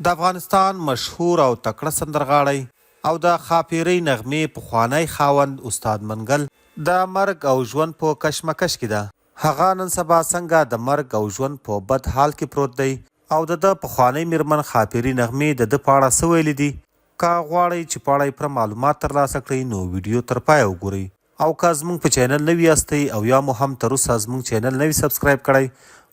د افغانستان مشهور او تکړه سندرغاړی او د خاپیرۍ نغمې پخوانی خاوند استاد منګل د مرګ او ژوند په کشمکش کې ده. هغه نن سبا څنګه د مرګ او ژوند په بد حال کې پروت دی او د پخوانی میرمن خاپیري نغمې د په اړه څه ویلي دي. که غواړئ چې په اړه پوره معلومات ترلاسه کړئ نو ویډیو تر پایه وګورئ. او که زموږ په چینل نوي یاستئ او یا مو هم تر اوسه زموږ چینل نوي سبسکرایب کړئ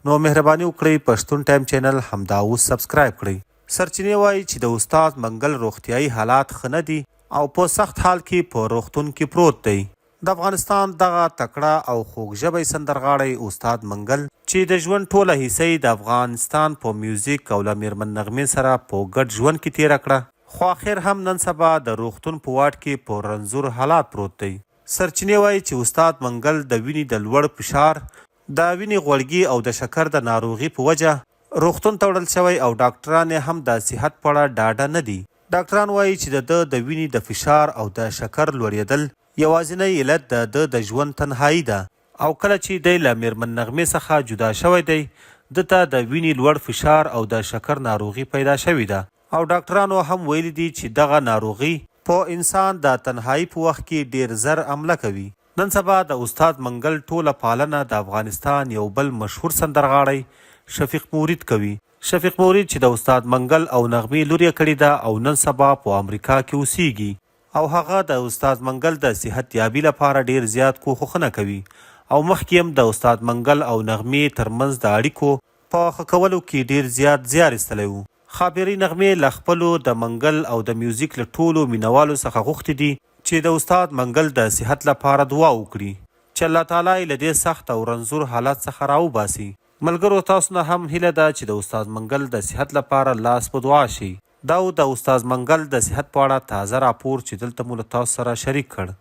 نو مهرباني وکړئ پښتون ټایم چینل همدا اوس سبسکرایب کړئ. سرچینې وایي چې د استاد منګل روغتیایي حالات ښه نه دي او په سخت حال کې په روغتون کې پروت دی. د افغانستان دغه تکړه او خوږ ژبی سندرغاړی استاد منګل چې د ژوند ټوله حصه د افغانستان په میوزیک او له میرمن نغمې سره په ګډ ژوند کې تیره کړه، خو اخر هم نن سبا د روغتون په واټ کې په رنځور حالات پروت دی. سرچینې وایي چې استاد منګل د وینې د لوړ فشار، د وینې غوړګي او د شکر د ناروغي په وجه روغتون ته وړل شوی او ډاکټران هم د صحت په اړه ډاډه نه دي. ډاکټران وایي چې د وینې د فشار او د شکر لوړېدل یوازینی علت د ژوند تنهایی ده او کله چې دی له میرمن نغمې څخه جدا شوی دی ده ته د وینې لوړ فشار او د شکر ناروغي پیدا شوې ده او ډاکټرانو هم ویلي دي چې دغه ناروغي په انسان د تنهایی په وخت کې ډیر زر عمله کوي. نن سبا د استاد منګل ټوله پالنه د افغانستان یو بل مشهور سندرغاړی شفیق مورید کوي. شفیق مورید چې د استاد منګل او نغمې لور یې کړې ده او نن سبا په امریکا کې اوسیږي او هغه د استاد منګل د صحت یابي لپاره ډیر زیات کوښښونه کوي او مخکې هم د استاد منګل او نغمې ترمنځ د اړیکو په ښه کولو کې ډیر زیات زیار ایستلی و. خاپیرۍ نغمې له خپلو د منګل او د میوزیک له ټولو مینوالو څخه غوښتي دي چې د استاد منګل د صحت لپاره دعا وکړي چې الله تعالی یې له دې سخت او رنځور حالت څخه راوباسي. ملګرو تاسو نه هم هیله ده چې د استاد منګل د صحت لپاره لاس په دعا شي. دا د استاد منګل د صحت په اړه تازه راپور چې دلته مو له تاسو سره شریک کړ.